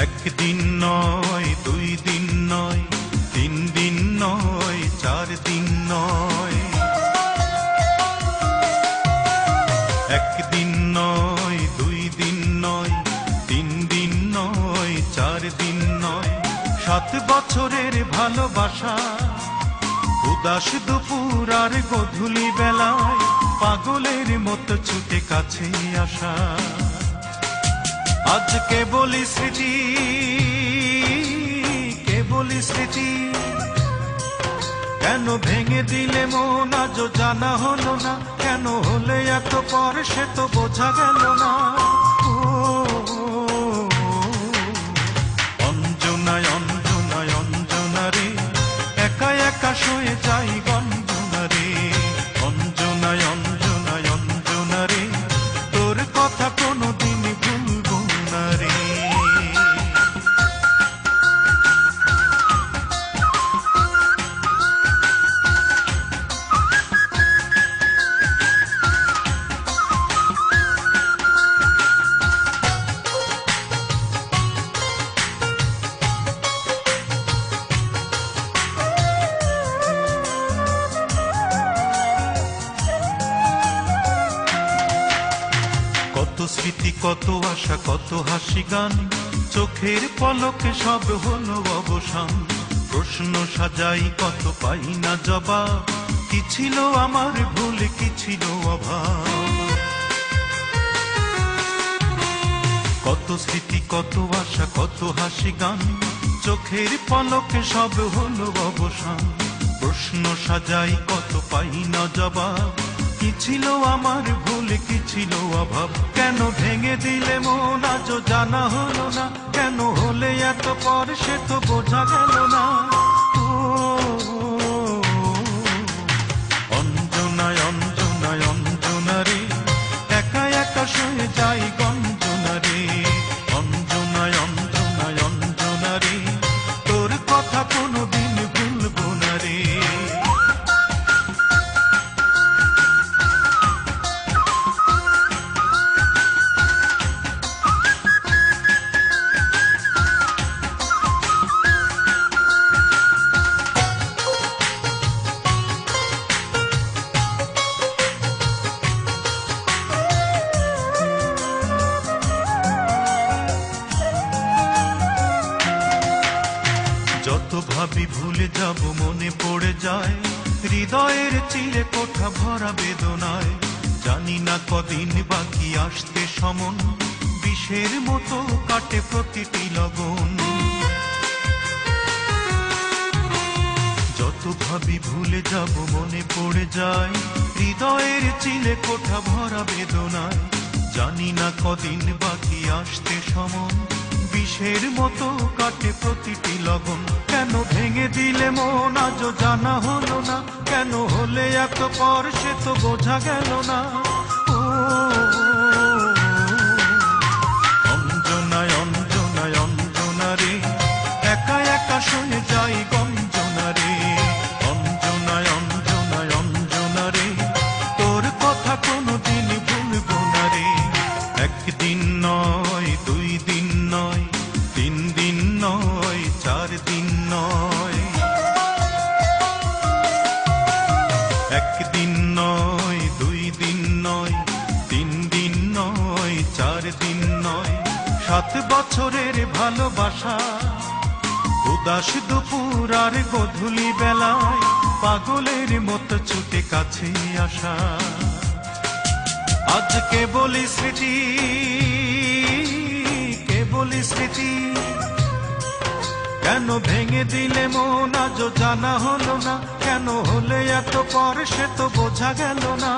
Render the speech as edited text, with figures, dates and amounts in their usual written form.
একদিন নয়, দুই দিন নয়, তিন দিন নয়, চার দিন নয়। একদিন নয়, দুই দিন নয়, তিন দিন নয়, চার দিন নয়, 7 বছরের ভালোবাসা। উদাস দুপুর আর গধূলি বেলায় পাগলের মতো ছুটে কাছে আসা। আজ কেবলই স্মৃতি, কেবলই স্মৃতি। কেন ভেঙে দিলে মন আজ জানা হলো না, কেন হলে এত পর সে তো বোঝা গেল না। অঞ্জনায় অঞ্জনায় অঞ্জনা রে, একা একা শুয়ে যাই গঞ্জনা রে। অঞ্জনায় অঞ্জনায় অঞ্জনা রে, তোর কথা কোনোদিন ভুলবো না রে। কত স্মৃতি, কত আশা, কত হাসি গান, চোখের পলকে সব হলো অবসান। প্রশ্ন সাজাই কত পাই না জবাব, কি ছিল আমার ভুল, কি ছিল অভাব। কত স্মৃতি, কত আশা, কত হাসি গান, চোখের পলকে সব হলো অবসান। প্রশ্ন সাজাই কত পাই না জবাব, কি ছিল আমার ভুল, কি ছিল অভাব। কেন ভেঙে দিলে মন আজ জানা হলো না, কেন হলে এত পর সে তো বোঝা গেল না। অঞ্জনায় অঞ্জনায় অঞ্জনা রে, একা একা শুয়ে যাই গঞ্জনা রে। অঞ্জনায় অঞ্জনায় অঞ্জনা রে, তোর কথা কোনোদিন ভুলবো না রে। যত ভাবি ভুলে যাব মনে পড়ে যায়, হৃদয়ের চিরে কোঠা ভরা বেদনায়। জানি না কদিন বাকি আসতে সমন, বিষের মতো কাটে প্রতিটি লগন। যত ভাবি ভুলে যাব মনে পড়ে যায়, হৃদয়ের চিলে কোঠা ভরা বেদনায়। জানি না কদিন বাকি আসতে সমন, বিষের মতো কাটে প্রতিটি লগন। কেন ভেঙে দিলে মন আজ জানা হলো না, কেন হলে এত পর সে তো বোঝা গেল না। অঞ্জনায় অঞ্জনায় অঞ্জনা রে, একা একা শুয়ে যাই গঞ্জনা রে। অঞ্জনায় অঞ্জনায় অঞ্জনা রে, তোর কথা কোনোদিন ভুলবো না রে। একদিন নয়, দুই দিন নয়, তিন দিন নয়, চার দিন নয়। একদিন নয়, দুই দিন নয়, তিন দিন নয়, চার দিন নয়, 7 বছরের ভালোবাসা। উদাস দুপুর আর গধূলি বেলায় পাগলের মতো ছুটে কাছে আসা। আজ কেবলই স্মৃতি, কেবলই স্মৃতি। কেন ভেঙে দিলে মন আজ জানা হলো না, কেন হলে এত পর সে তো বোঝা গেল না।